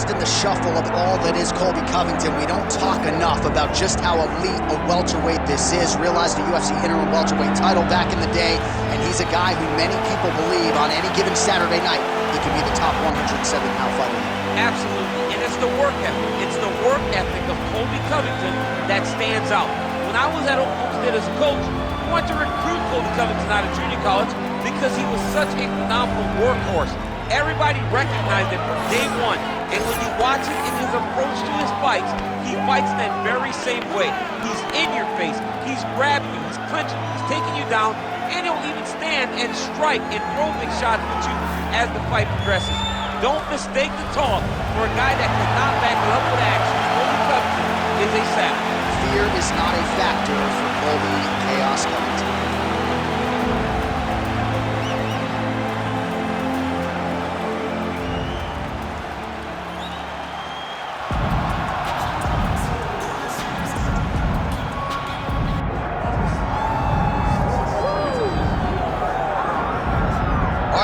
lost in the shuffle of all that is Colby Covington. We don't talk enough about just how elite a welterweight this is. Realized the UFC interim welterweight title back in the day, and he's a guy who many people believe on any given Saturday night he can be the top 107-pound fighter. Absolutely, and it's the work ethic. It's the work ethic of Colby Covington that stands out. When I was at Oklahoma State as a coach, I wanted to recruit Colby Covington out of junior college because he was such a phenomenal workhorse. Everybody recognized it from day one, and when you watch it in his approach to his fights, he fights that very same way. He's in your face, he's grabbing you, he's clinching you, he's taking you down, and he'll even stand and strike and throw big shots at you as the fight progresses. Don't mistake the talk for a guy that cannot back it up with action. Colby Covington is a savage. Fear is not a factor for Colby Chaos Covington.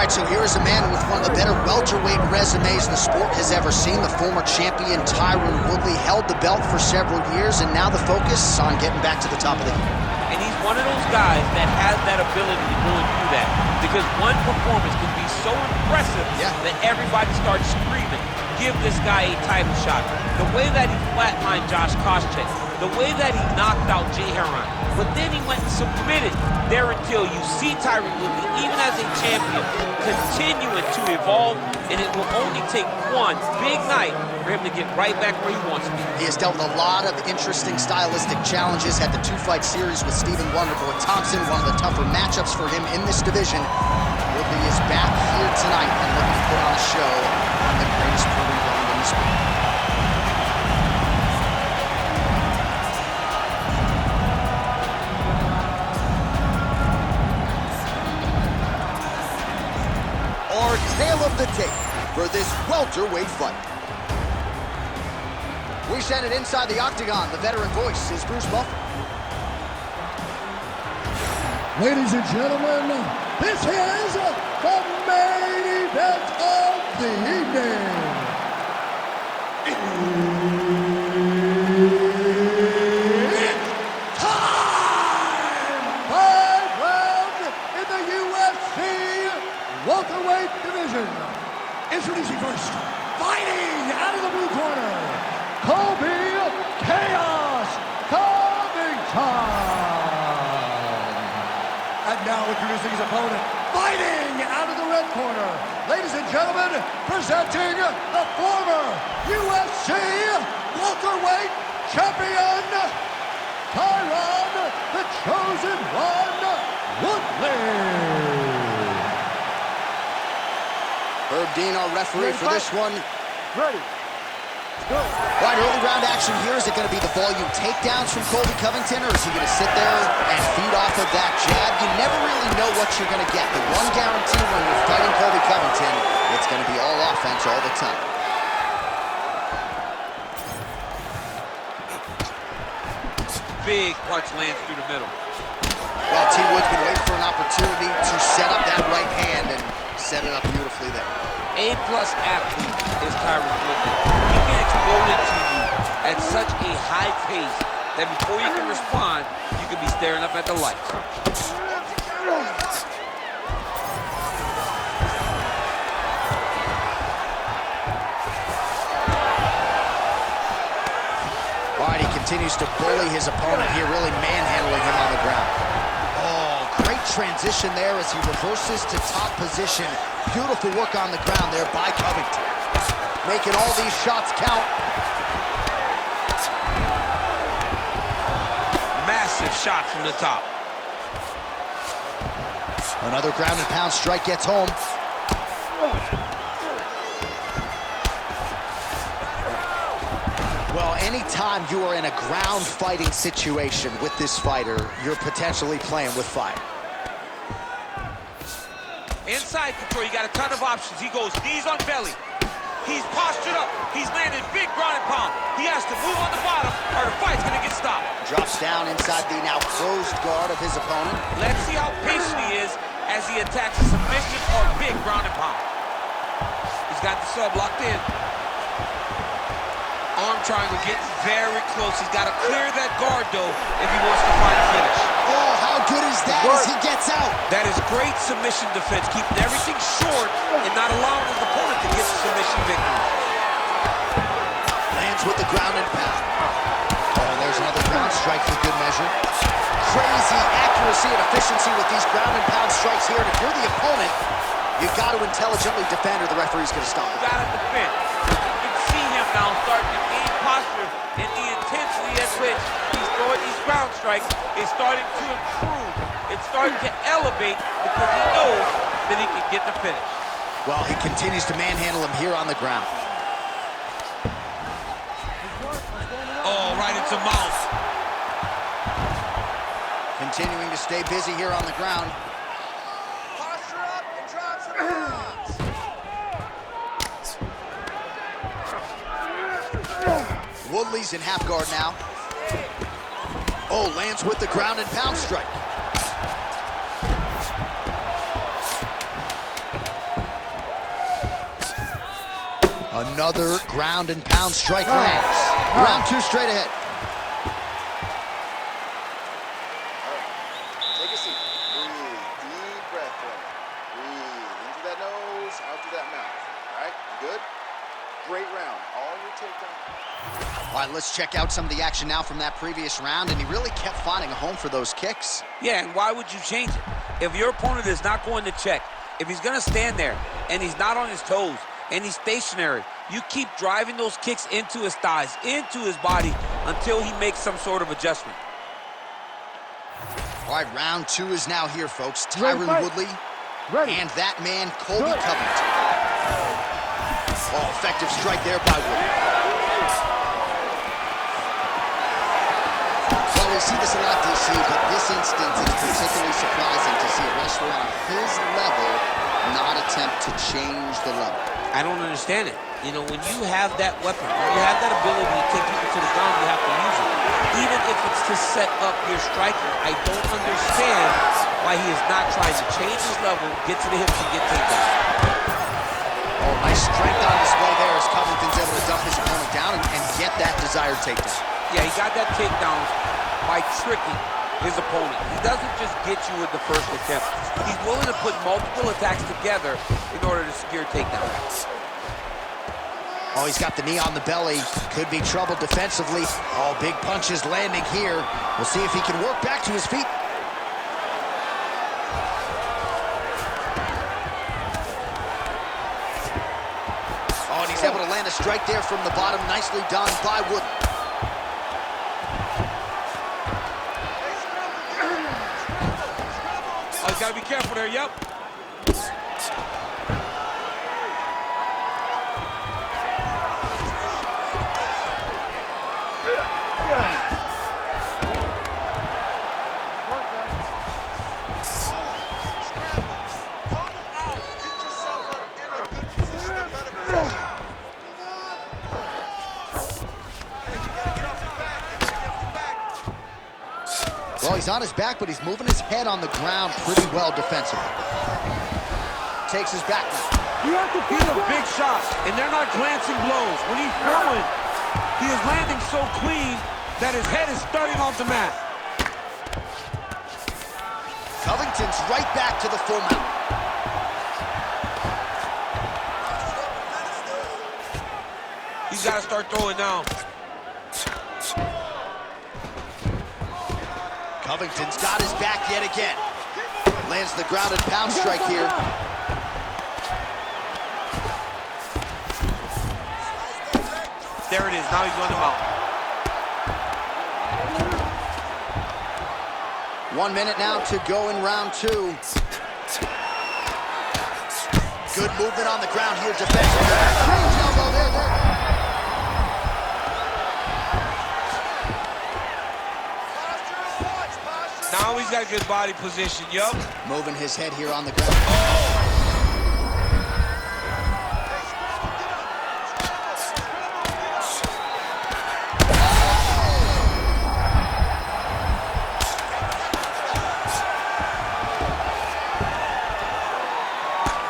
So here is a man with one of the better welterweight resumes the sport has ever seen. The former champion Tyron Woodley held the belt for several years, and now the focus on getting back to the top of the heap. And he's one of those guys that has that ability to go and do that, because one performance can be so impressive that everybody starts screaming, give this guy a title shot. The way that he flatlined Josh Koscheck, the way that he knocked out Jay Heron, but then he went and submitted there until you see Tyron Woodley, even as a champion, continuing to evolve, and it will only take one big night for him to get right back where he wants to be. He has dealt with a lot of interesting stylistic challenges, had the two-fight series with Stephen Wonderboy Thompson, one of the tougher matchups for him in this division. Woodley is back here tonight and looking to put on a show on the greatest proving ground in the sport. Our tale of the tape for this welterweight fight. We send it inside the octagon. The veteran voice is Bruce Buffer. Ladies and gentlemen, this is the main event of the evening. It's time! 5 rounds in the UFC welterweight division. Introducing first, fighting out of the blue corner, Colby Chaos Covington. And now introducing his opponent, fighting out of the red corner, ladies and gentlemen, presenting the former UFC welterweight champion, Tyron, the Chosen One, Woodley. Herb Dean, our referee for this one. Ready. Go. All right, early round action here. Is it going to be the volume takedowns from Colby Covington, or is he going to sit there and feed off of that jab? You never really know what you're going to get. The one guarantee when you're fighting Colby Covington, it's going to be all offense all the time. Big punch lands through the middle. Well, T. Wood's been waiting for an opportunity to set up that right hand and set it up beautifully there. A-plus athlete is Tyron Woodley. He can explode into you at such a high pace that before you can respond, you can be staring up at the lights. All right, he continues to bully his opponent here, really manhandling him on the ground. Great transition there as he reverses to top position. Beautiful work on the ground there by Covington. Making all these shots count. Massive shot from the top. Another ground and pound strike gets home. Well, anytime you are in a ground fighting situation with this fighter, you're potentially playing with fire. Inside control, you got a ton of options. He goes knees on belly. He's postured up. He's landing big ground and pound. He has to move on the bottom or the fight's gonna get stopped. Drops down inside the now closed guard of his opponent. Let's see how patient he is as he attacks a submission or big ground and pound. He's got the sub locked in. Arm triangle getting very close. He's got to clear that guard, though, if he wants to find a finish. Oh, how good is that as he gets out? That is great submission defense, keeping everything short and not allowing his opponent to get the submission victory. Lands with the ground and pound. Oh, there's another ground strike for good measure. Crazy accuracy and efficiency with these ground and pound strikes here. And if you're the opponent, you've got to intelligently defend or the referee's going to stop it. You got to defend. You can see him now starting to gain posture, and the intensity at which he's throwing these ground strikes is starting to improve. It's starting to elevate because he knows that he can get the finish. Well, he continues to manhandle him here on the ground. Oh, right into mouth. Continuing to stay busy here on the ground. Posture up and drop some bombs. Woodley's in half guard now. Oh, lands with the ground and pound strike. Another ground and pound strike lands. Round two straight ahead. Take a seat. Breathe. Deep breath for me. Breathe. In through that nose, out through that mouth. All right? You good? Great round. All your takedowns. All right, let's check out some of the action now from that previous round, and he really kept finding a home for those kicks. Yeah, and why would you change it? If your opponent is not going to check, if he's going to stand there and he's not on his toes and he's stationary, you keep driving those kicks into his thighs, into his body, until he makes some sort of adjustment. All right, round two is now here, folks. Tyron Woodley and that man, Colby Covington. Oh, effective strike there by Woodley. Well, we see this a lot, DC, but this instance is particularly surprising to see a wrestler on his level not attempt to change the level. I don't understand it. You know, when you have that weapon, when you have that ability to take people to the ground, you have to use it. Even if it's to set up your striking, I don't understand why he is not trying to change his level, get to the hips, and get takedown. Oh, nice strength on display there as Covington's able to dump his opponent down and get that desired takedown. Yeah, he got that takedown by tricking his opponent. He doesn't just get you with the first attempt. He's willing to put multiple attacks together in order to secure takedowns. Oh, he's got the knee on the belly. Could be trouble defensively. Oh, big punches landing here. We'll see if he can work back to his feet. Oh, and he's able to land a strike there from the bottom. Nicely done by Wood. Oh, he's got to be careful there, yep. Well, he's on his back, but he's moving his head on the ground pretty well defensively. Takes his back now. He's a big shot, and they're not glancing blows. When he's throwing, he is landing so clean that his head is starting off the mat. Covington's right back to the full mount. He's got to start throwing now. Covington's got his back yet again. Lands the ground and pound strike here. There it is. Now he's going to mount. 1 minute now to go in round two. Good movement on the ground here defensively. Huge elbow there. Now he's got a good body position, yup. Moving his head here on the ground.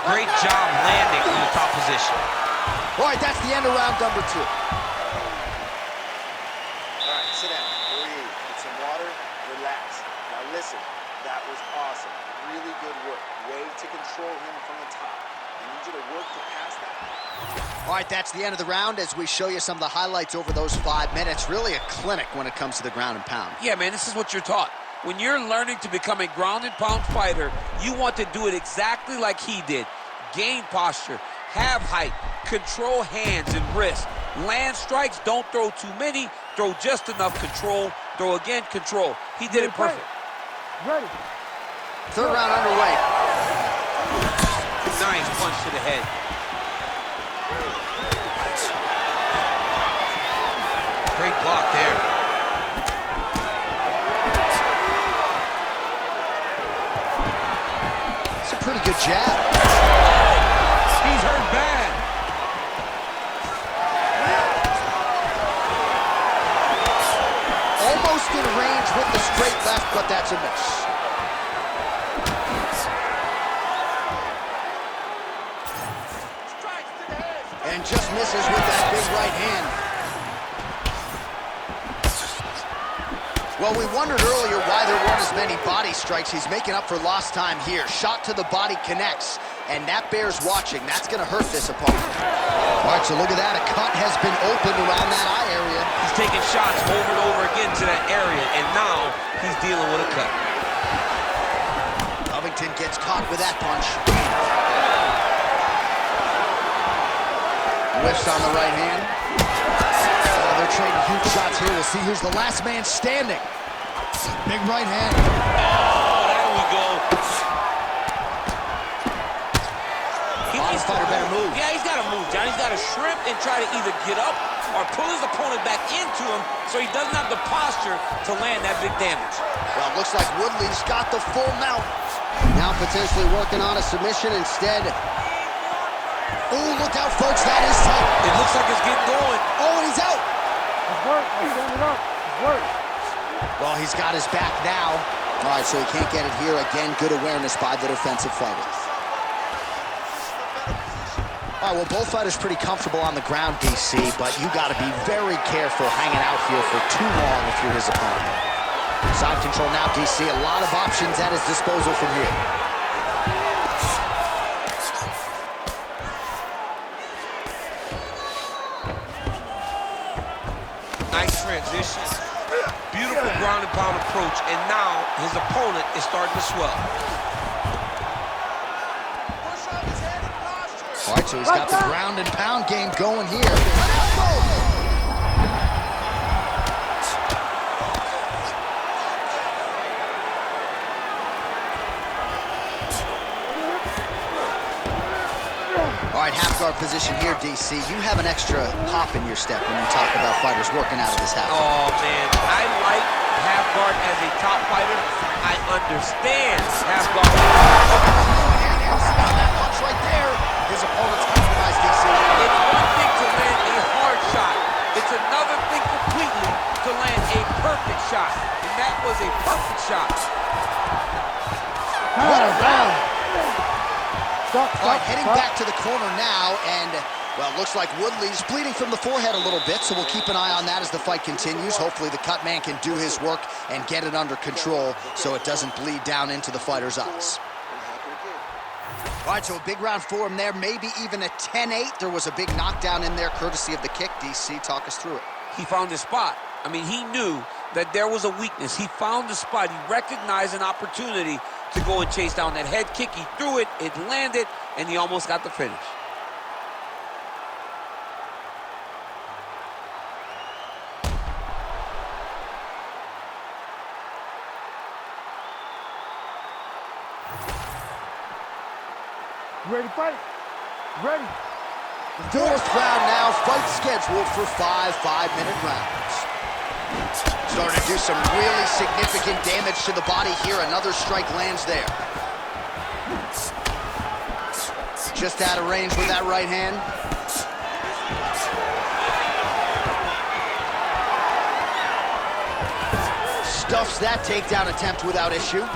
Great job landing in the top position. All right, that's the end of round number two. Relax. Now listen, that was awesome. Really good work. Way to control him from the top. I need you to work to pass that. All right, that's the end of the round as we show you some of the highlights over those 5 minutes. Really a clinic when it comes to the ground and pound. Yeah, man, this is what you're taught. When you're learning to become a ground and pound fighter, you want to do it exactly like he did. Gain posture, have height, control hands and wrists. Land strikes, don't throw too many, throw just enough, control, throw again, control. He did it perfect. Ready. Third round underway. Nice punch to the head. Great block there. It's a pretty good jab. He's hurt bad. Almost in range with the straight left, but that's a miss. And just misses with that big right hand. Well, we wondered earlier why there weren't as many body strikes. He's making up for lost time here. Shot to the body connects, and that bears watching. That's going to hurt this opponent. All right, so look at that. A cut has been opened around that eye area. He's taking shots over and over again to that area, and now he's dealing with a cut. Covington gets caught with that punch. Whiffs on the right hand. Oh, they're trading huge shots here. We'll see who's the last man standing. Big right hand. Oh, there we go. This fighter better move. Yeah, he's got to move, John. He's got to shrimp and try to either get up or pull his opponent back into him so he doesn't have the posture to land that big damage. Well, it looks like Woodley's got the full mount. Now potentially working on a submission instead. Oh, look out, folks. That is tight. It looks like it's getting going. Oh, and he's out. It's work. He's ended up. It's work. Well, he's got his back now. All right, so he can't get it here. Again, good awareness by the defensive fighter. All right, well, both fighters pretty comfortable on the ground, DC, but you got to be very careful hanging out here for too long if you're his opponent. Side control now, DC. A lot of options at his disposal from here. Nice transition. Beautiful ground and pound approach, and now his opponent is starting to swell. All right, so he's got the ground and pound game going here. All right, half guard position here, DC. You have an extra hop in your step when you talk about fighters working out of this half guard. Oh, man, I like half guard as a top fighter. I understand half guard. That punch right there. His opponent's compromised, DC. It's one thing to land a hard shot. It's another thing completely to land a perfect shot. And that was a perfect shot. What a round. Stop, All right, heading back to the corner now, and, well, looks like Woodley's bleeding from the forehead a little bit, so we'll keep an eye on that as the fight continues. Hopefully the cut man can do his work and get it under control so it doesn't bleed down into the fighter's eyes. All right, so a big round for him there, maybe even a 10-8. There was a big knockdown in there, courtesy of the kick. DC, talk us through it. He found his spot. I mean, he knew that there was a weakness. He found the spot. He recognized an opportunity to go and chase down that head kick. He threw it, it landed, and he almost got the finish. Ready to fight? Ready. Fourth round now, fight scheduled for 5 5-minute rounds. Starting to do some really significant damage to the body here. Another strike lands there. Just out of range with that right hand. Stuffs that takedown attempt without issue.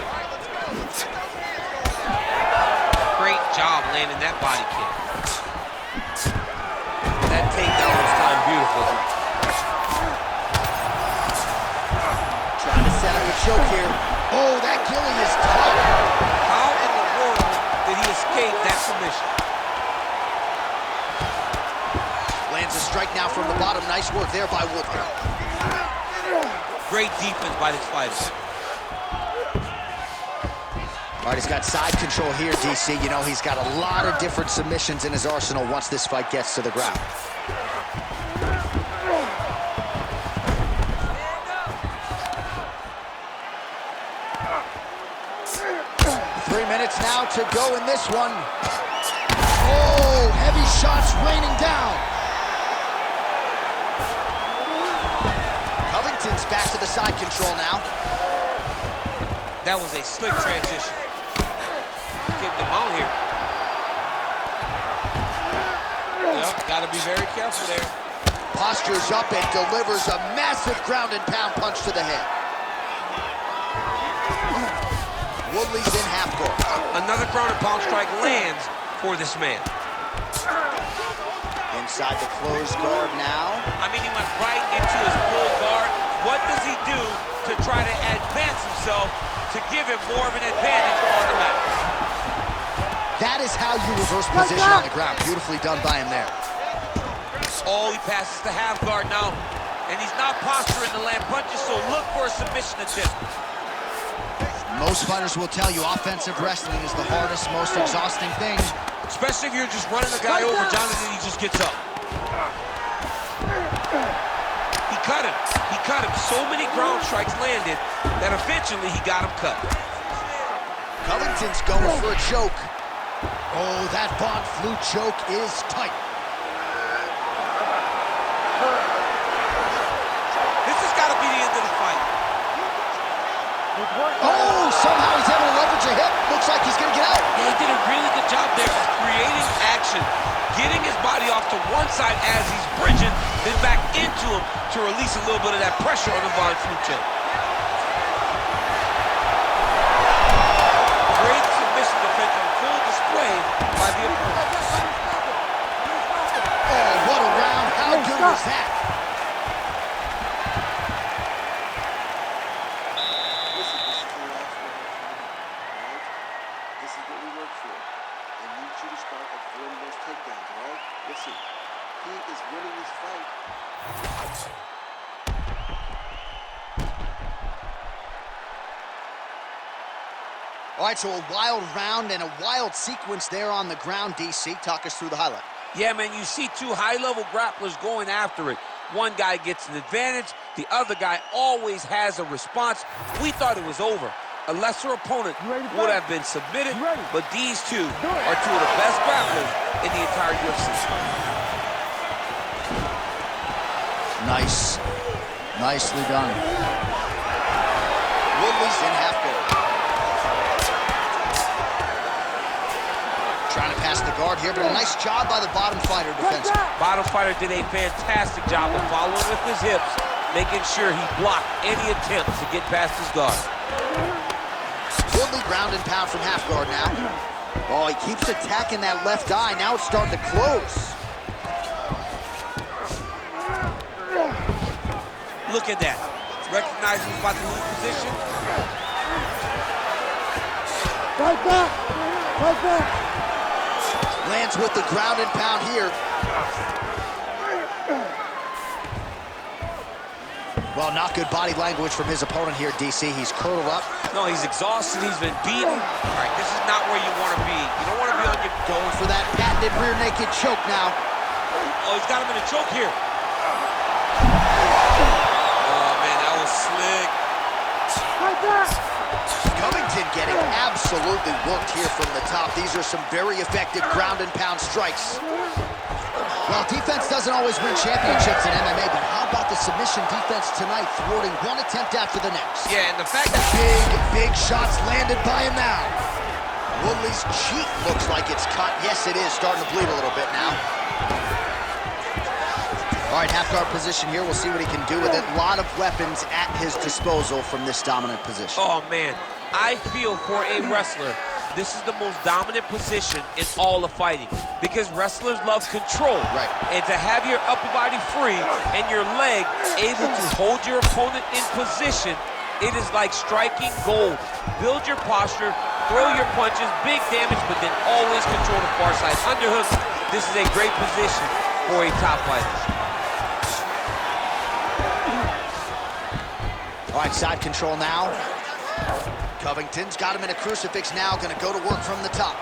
Great job landing that body kick. That takedown was timed beautifully. Trying to set up a choke here. Oh, that Gilly is tough. How in the world did he escape that submission? Lands a strike now from the bottom. Nice work there by Woodley. Great defense by this fighter. All right, he's got side control here, DC. You know, he's got a lot of different submissions in his arsenal once this fight gets to the ground. Now to go in this one. Oh, heavy shots raining down. Covington's back to the side control now. That was a slick transition. Kicked him out here. Yep, gotta be very careful there. Postures up and delivers a massive ground and pound punch to the head. Woodley's in half guard. Another ground and pound strike lands for this man. Inside the closed guard now. I mean, he went right into his full guard. What does he do to try to advance himself to give him more of an advantage on the mat? That is how you reverse position on the ground. Beautifully done by him there. Oh, he passes the half guard now. And he's not posturing to land punches, so look for a submission attempt. Most fighters will tell you offensive wrestling is the hardest, most exhausting thing. Especially if you're just running the guy over, Jonathan, he just gets up. He cut him. He cut him. So many ground strikes landed that eventually he got him cut. Covington's going for a choke. Oh, that Von Flue choke is tight. This has got to be the end of the fight. Oh, somehow he's able to leverage a hip. Looks like he's going to get out. Yeah, he did a really good job there of creating action, getting his body off to one side as he's bridging, then back into him to release a little bit of that pressure on the Von Flue choke. Great submission defense on full display by the opponent. Oh, what a round. How good was that? All right, so a wild round and a wild sequence there on the ground, DC. Talk us through the highlight. Yeah, man, you see two high-level grapplers going after it. One guy gets an advantage. The other guy always has a response. We thought it was over. A lesser opponent would have been submitted, but these two are two of the best grapplers in the entire UFC. Nice. Nicely done. Woodley's in half guard. Trying to pass the guard here, but a nice job by the bottom fighter defenseman. Bottom fighter did a fantastic job of following with his hips, making sure he blocked any attempt to get past his guard. Woodley ground and pound from half guard now. Oh, he keeps attacking that left eye. Now it's starting to close. Look at that. Recognizing he's about to lose position. Fight back! Fight back! Lands with the ground and pound here. Well, not good body language from his opponent here, DC. He's curled up. No, he's exhausted. He's been beaten. All right, this is not where you want to be. You don't want to be on your... Going for that patented rear naked choke now. Oh, he's got him in a choke here. Oh, man, that was slick. Covington getting absolutely worked here from the top. These are some very effective ground and pound strikes. Well, defense doesn't always win championships in MMA, but how about the submission defense tonight, thwarting one attempt after the next? Yeah, and the fact that... Big shots landed by him now. Woodley's cheek looks like it's cut. Yes, it is. Starting to bleed a little bit now. All right, half guard position here. We'll see what he can do with it. A lot of weapons at his disposal from this dominant position. Oh, man. I feel for a wrestler, this is the most dominant position in all of fighting because wrestlers love control. Right. And to have your upper body free and your leg able to hold your opponent in position It is like striking gold. Build your posture, throw your punches, big damage, but then always control the far side underhook. This is a great position for a top fighter. All right, side control now. Covington's got him in a crucifix now, gonna go to work from the top.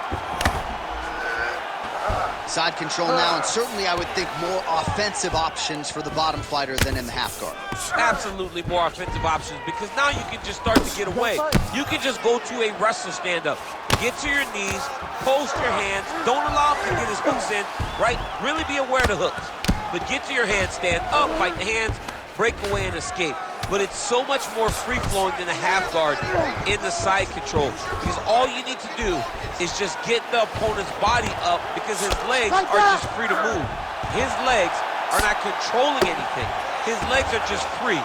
Side control now, and certainly I would think more offensive options for the bottom fighter than in the half guard. Absolutely more offensive options, because now you can just start to get away. You can just go to a wrestler stand-up. Get to your knees, post your hands, don't allow him to get his hooks in, right? Really be aware of the hooks. But get to your hands, stand up, fight the hands, break away and escape. But it's so much more free-flowing than a half guard in the side control, because all you need to do is just get the opponent's body up, because his legs are just free to move. His legs are not controlling anything. His legs are just free.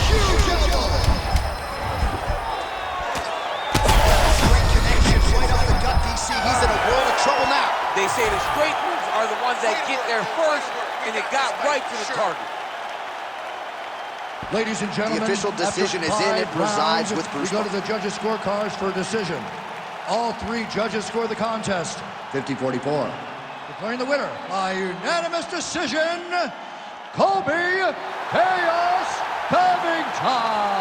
Huge elbow! Great connection right off the gut, DC. He's in a world of trouble now. They say the straight moves are the ones that get there first, and it got right to the target. Ladies and gentlemen, the official decision is in. It resides with Bruce. We go to the judges' scorecards for a decision. All three judges score the contest 50-44. Declaring the winner by unanimous decision, Colby Chaos Covington.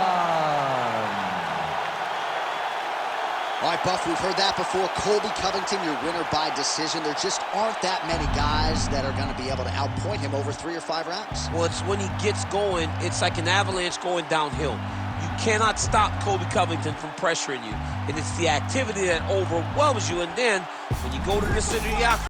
All right, Buff, we've heard that before. Colby Covington, your winner by decision. There just aren't that many guys that are going to be able to outpoint him over 3 or 5 rounds. Well, it's when he gets going, it's like an avalanche going downhill. You cannot stop Colby Covington from pressuring you. And it's the activity that overwhelms you. And then, when you go to the center of the octagon,